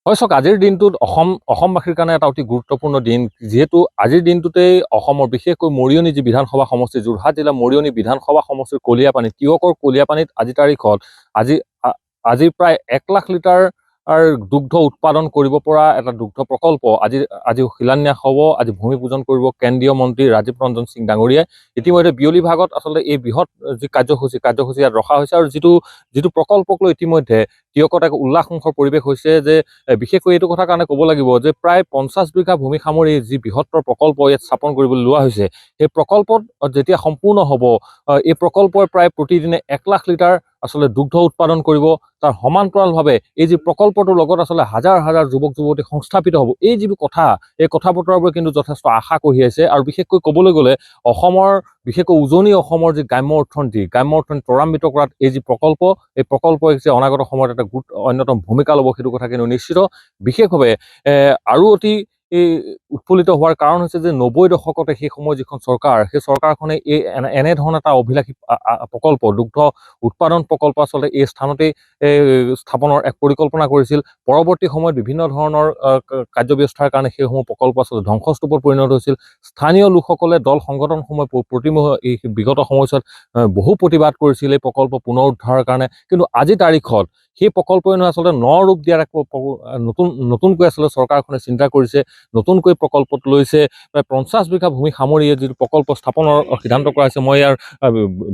হয় চাওক, আজিৰ দিনটোত অসমবাসীৰ কাৰণে এটা অতি গুৰুত্বপূৰ্ণ দিন, যিহেতু আজিৰ দিনটোতেই অসমৰ বিশেষকৈ মৰিয়নি যি বিধানসভা সমষ্টি, যোৰহাট জিলা মৰিয়নি বিধানসভা সমষ্টিৰ কলীয়াপানী, তিয়কৰ কলীয়াপানীত আজি তাৰিখত আজি আজি প্ৰায় 1 লাখ লিটাৰ দুগ্ধ উৎপাদন কৰিব পৰা এটা দুগ্ধ প্ৰকল্প আজি শিলান্যাস হ'ব। আজি ভূমি পূজন কৰিব কেন্দ্ৰীয় মন্ত্ৰী ৰাজীৱ ৰঞ্জন সিং ডাঙৰীয়াই। ইতিমধ্যে বিয়লি ভাগত আচলতে এই বৃহৎ যি কাৰ্যসূচী ইয়াত ৰখা হৈছে, আৰু যিটো প্ৰকল্পক লৈ ইতিমধ্যে তিয়কত এক উল্লাসমুখৰ পৰিৱেশ হৈছে। যে বিশেষকৈ এইটো কথা কাৰণে ক'ব লাগিব যে প্ৰায় 50 বিঘা ভূমি সামৰি যি বৃহত্তৰ প্ৰকল্প ইয়াত স্থাপন কৰিবলৈ লোৱা হৈছে, সেই প্ৰকল্পত যেতিয়া সম্পূৰ্ণ হ'ব, এই প্ৰকল্পই প্ৰায় প্ৰতিদিনে 1 লাখ লিটাৰ আচলতে দুগ্ধ উৎপাদন কৰিব। তাৰ সমান্তৰালভাৱে এই যি প্ৰকল্পটোৰ লগত আচলতে হাজাৰ হাজাৰ যুৱক যুৱতী সংস্থাপিত হ'ব। এই যিবোৰ কথা, এই কথা বতৰাবোৰে কিন্তু যথেষ্ট আশা কঢ়িয়াইছে। আৰু বিশেষকৈ ক'বলৈ গ'লে অসমৰ, বিশেষকৈ উজনি অসমৰ যি গ্ৰাম্য অৰ্থনীতি ত্বৰান্বিত কৰাত এই যি প্ৰকল্প, এই প্ৰকল্পই যে অনাগত সময়ত এটা অন্যতম ভূমিকা ল'ব, সেইটো কথা কিন্তু নিশ্চিত। বিশেষভাৱে আৰু অতি উৎফুল্লিত হোৱাৰ কাৰণ হৈছে যে 90 দশকতে সেই সময়ৰ যিখন চৰকাৰ, সেই চৰকাৰখনে এনেধৰণৰ এটা অভিলাষী প্ৰকল্প, দুগ্ধ উৎপাদন প্ৰকল্প আচলতে এই স্থানতেই স্থাপনৰ এক পৰিকল্পনা কৰিছিল। পৰৱৰ্তী সময়ত বিভিন্ন ধৰণৰ কাৰ্যব্যৱস্থাৰ কাৰণে সেইসমূহ প্ৰকল্প আচলতে ধ্বংসস্তূপত পৰিণত হৈছিল। স্থানীয় লোকসকলে, দল সংগঠনসমূহে এই বিগত সময়ছোৱাত বহু প্ৰতিবাদ কৰিছিল এই প্ৰকল্প পুনৰ উদ্ধাৰৰ কাৰণে। কিন্তু আজি তাৰিখত সেই প্ৰকল্পই আচলতে ৰূপ দিয়াৰ এক নতুনকৈ আচলতে চৰকাৰখনে চিন্তা কৰিছে। নতুনকৈ প্ৰকল্পত লৈছে প্ৰায় 50 বিঘা ভূমি সামৰি যিটো প্ৰকল্প স্থাপনৰ সিদ্ধান্ত কৰা হৈছে। মই ইয়াৰ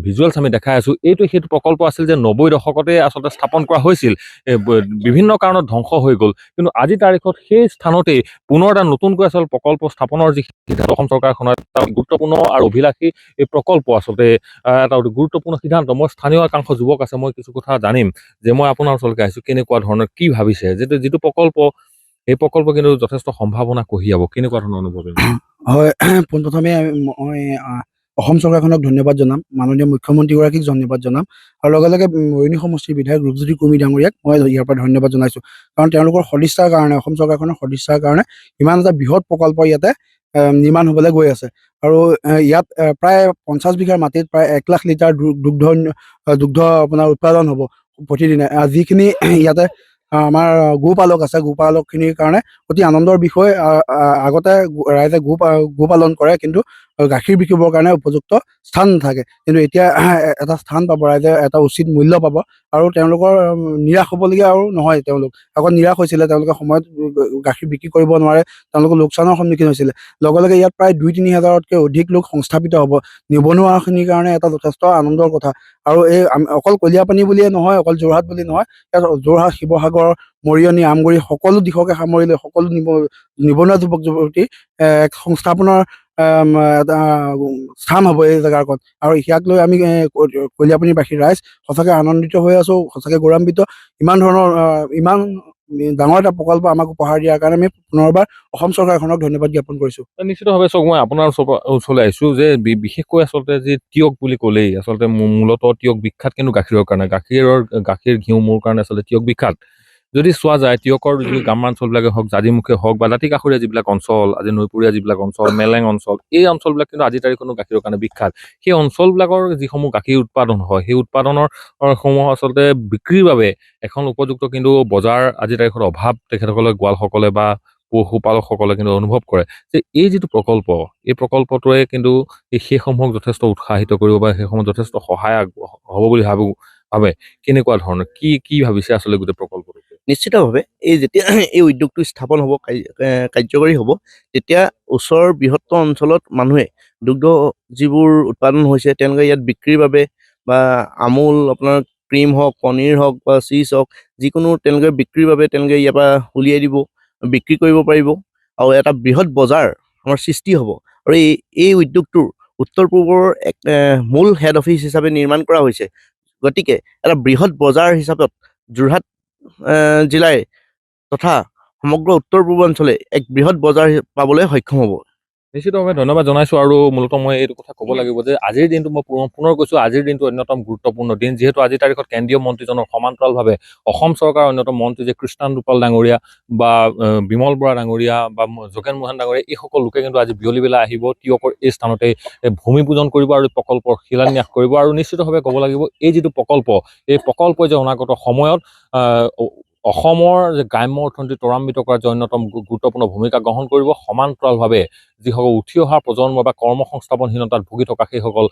ভিজুৱেলছ আমি দেখাই আছো। সেইটো প্ৰকল্প আছিল যে 90 দশকতে আচলতে স্থাপন কৰা হৈছিল, বিভিন্ন কাৰণত ধ্বংস হৈ গ'ল। কিন্তু আজি তাৰিখত সেই স্থানতেই পুনৰ এটা নতুনকৈ আচলতে প্ৰকল্প স্থাপনৰ যি সিদ্ধান্ত অসম চৰকাৰখনৰ, এটা গুৰুত্বপূৰ্ণ আৰু অভিলাষী এই প্ৰকল্প আচলতে এটা গুৰুত্বপূৰ্ণ সিদ্ধান্ত। মই স্থানীয় একাংশ যুৱক আছে, মই কিছু কথা জানিম যে মই আপোনাৰ ওচৰলৈকে আহিছো, কেনেকুৱা ধৰণৰ কি ভাবিছে যিটো প্ৰকল্প, এই প্ৰকল্প কিন্তু যথেষ্ট সম্ভাৱনা কঢ়িয়াব, কেনেকুৱা ধৰণৰ অনুভৱ? হয়, পোনপ্ৰথমে মই অসম চৰকাৰখনক ধন্যবাদ জনাম, মাননীয় মুখ্যমন্ত্ৰীগৰাকীক ধন্যবাদ জনাম, আৰু লগে লগে মৰিয়নি সমষ্টিৰ বিধায়ক ৰূপজ্যোতি কুৰ্মী ডাঙৰীয়াক মই ইয়াৰ পৰা ধন্যবাদ জনাইছো। কাৰণ তেওঁলোকৰ সদিচ্ছাৰ কাৰণে, অসম চৰকাৰখনৰ সদিচ্ছাৰ কাৰণে ইমান এটা বৃহৎ প্ৰকল্প ইয়াতে নিৰ্মাণ হ'বলৈ গৈ আছে। আৰু ইয়াত প্ৰায় 50 বিঘাৰ মাটিত প্ৰায় 1 লাখ লিটাৰ দুগ্ধ আপোনাৰ উৎপাদন হ'ব প্ৰতিদিনে। যিখিনি ইয়াতে আমাৰ গোপালক আছে, গোপালকখিনিৰ কাৰণে অতি আনন্দৰ বিষয়। আগতে ৰাইজে গোপালন কৰে, কিন্তু গাখীৰ বিকিবৰ কাৰণে উপযুক্ত স্থান নাথাকে। কিন্তু এতিয়া এটা স্থান পাব, ৰাইজে এটা উচিত মূল্য পাব, আৰু তেওঁলোকৰ নিৰাশ হ'বলগীয়া আৰু নহয়। তেওঁলোক আগত নিৰাশ হৈছিলে, তেওঁলোকে সময়ত গাখীৰ বিক্ৰী কৰিব নোৱাৰে, তেওঁলোকে লোকচানৰ সন্মুখীন হৈছিলে। লগে লগে ইয়াত প্ৰায় 2-3 হাজাৰতকৈ অধিক লোক সংস্থাপিত হ'ব। নিবনুৱাখিনিৰ কাৰণে এটা যথেষ্ট আনন্দৰ কথা। আৰু এই অকল কলীয়াপানী বুলিয়ে নহয়, অকল যোৰহাট বুলি নহয়, ইয়াত যোৰহাট, শিৱসাগৰ, মৰিয়নি, আমগুৰি সকলো দিশকে সামৰি লৈ সকলো নিবনুৱা যুৱক যুৱতী এক সংস্থাপনৰ এটা স্থান হ'ব এই জেগাকণ। আৰু ইয়াক লৈ আমি কলীয়াপানীবাসী ৰাইজ সঁচাকৈ আনন্দিত হৈ আছো, সঁচাকৈ গৌৰৱান্বিত। ইমান ধৰণৰ ইমান ডাঙৰ এটা প্ৰকল্প আমাক উপহাৰ দিয়াৰ কাৰণে আমি পুনৰবাৰ অসম চৰকাৰখনক ধন্যবাদ জ্ঞাপন কৰিছো। নিশ্চিতভাৱে চাওক, মই আপোনাৰ ওচৰলৈ আহিছো যে বিশেষকৈ আচলতে যে তিয়ক বুলি ক'লেই আচলতে মূলতঃ তিয়ক বিখ্যাত কিন্তু গাখীৰৰ কাৰণে, গাখীৰ ঘিউ মোৰ কাৰণে আচলতে তিয়ক বিখ্যাত। যদি চোৱা যায়, তিয়কৰ যি গ্ৰামাঞ্চলবিলাকে হওক, জাজিমুখে হওক, বা দাঁতিকাষৰীয়া যিবিলাক অঞ্চল, আজি নৈপৰীয়া যিবিলাক অঞ্চল, মেলেং অঞ্চল, এই অঞ্চলবিলাক কিন্তু আজি তাৰিখতো গাখীৰৰ কাৰণে বিখ্যাত। সেই অঞ্চলবিলাকৰ যিসমূহ গাখীৰ উৎপাদন হয়, সেই উৎপাদনৰ সমূহ আচলতে বিক্ৰীৰ বাবে এখন উপযুক্ত কিন্তু বজাৰ আজি তাৰিখত অভাৱ তেখেতসকলে, গোৱালসকলে বা পশুপালকসকলে কিন্তু অনুভৱ কৰে। যে এই যিটো প্ৰকল্প, এই প্ৰকল্পটোৱে কিন্তু সেইসমূহক যথেষ্ট উৎসাহিত কৰিব বা সেইসমূহ যথেষ্ট সহায়ক হ'ব বুলি ভাবে। কেনেকুৱা ধৰণৰ কি ভাবিছে আচলতে গোটেই প্ৰকল্পটো? নিশ্চিতভাৱে যেতিয়া এই উদ্যোগটো স্থাপন হ'ব, কাৰ্যকৰী হ'ব, তেতিয়া ওচৰৰ বৃহত্তৰ অঞ্চলত মানুহে দুগ্ধ যিবোৰ উৎপাদন হৈছে, তেওঁলোকে ইয়াত বিক্ৰীৰ বাবে বা আমুল আপোনাৰ ক্ৰীম হওক, পনীৰ হওক বা চীজ হওক, যিকোনো তেওঁলোকে বিক্ৰীৰ বাবে তেওঁলোকে ইয়াৰ পৰা উলিয়াই দিব, বিক্ৰী কৰিব পাৰিব, আৰু এটা বৃহৎ বজাৰ আমাৰ সৃষ্টি হ'ব। আৰু এই উদ্যোগটোৰ উত্তৰ পূবৰ এক মূল হেড অফিচ হিচাপে নিৰ্মাণ কৰা হৈছে। গতিকে এটা বৃহৎ বজাৰ হিচাপত যোৰহাট জিলাই তথা সমগ্ৰ উত্তৰ পূৰ্বাঞ্চলে এক বৃহৎ বজাৰ পাবলৈ সক্ষম হ'ব। নিশ্চিতভাৱে ধন্যবাদ জনাইছো। আৰু মূলতঃ মই এইটো কথা ক'ব লাগিব যে আজিৰ দিনটো, মই পুনৰ কৈছো, আজিৰ দিনটো অন্যতম গুৰুত্বপূৰ্ণ দিন, যিহেতু আজি তাৰিখত কেন্দ্ৰীয় মন্ত্ৰীজনৰ সমান্তৰালভাৱে অসম চৰকাৰৰ অন্যতম মন্ত্ৰী যে কৃষ্ণান ৰূপাল ডাঙৰীয়া বা বিমল বৰা ডাঙৰীয়া বা যোগেন মোহন ডাঙৰীয়া, এই সকলো লোকে কিন্তু আজি বিয়লি বেলা আহিব, তিয়কৰ এই স্থানতে ভূমি পূজন কৰিব আৰু প্ৰকল্পৰ শিলান্যাস কৰিব। আৰু নিশ্চিতভাৱে ক'ব লাগিব, এই যিটো প্ৰকল্প, এই প্ৰকল্পই যে অনাগত সময়ত অসমৰ যে গ্ৰাম্য অৰ্থনীতি ত্বৰান্বিত কৰাৰ যে অন্যতম গুৰুত্বপূৰ্ণ ভূমিকা গ্ৰহণ কৰিব, সমান্তৰালভাৱে যিসকল উঠি অহা প্ৰজন্ম বা কৰ্মসংস্থাপনহীনতাত ভুগি থকা সেইসকল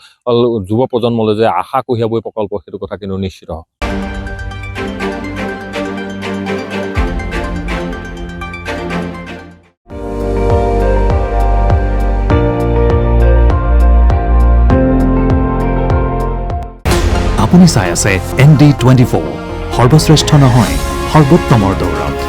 যুৱ প্ৰজন্মলৈ যে আশা কঢ়িয়াবই প্ৰকল্প, সেইটো কথা কিন্তু নিশ্চিত। আপুনি চাই আছে ND24, সৰ্বশ্ৰেষ্ঠ নহয় সৰ্বোত্তমৰ দৌৰত।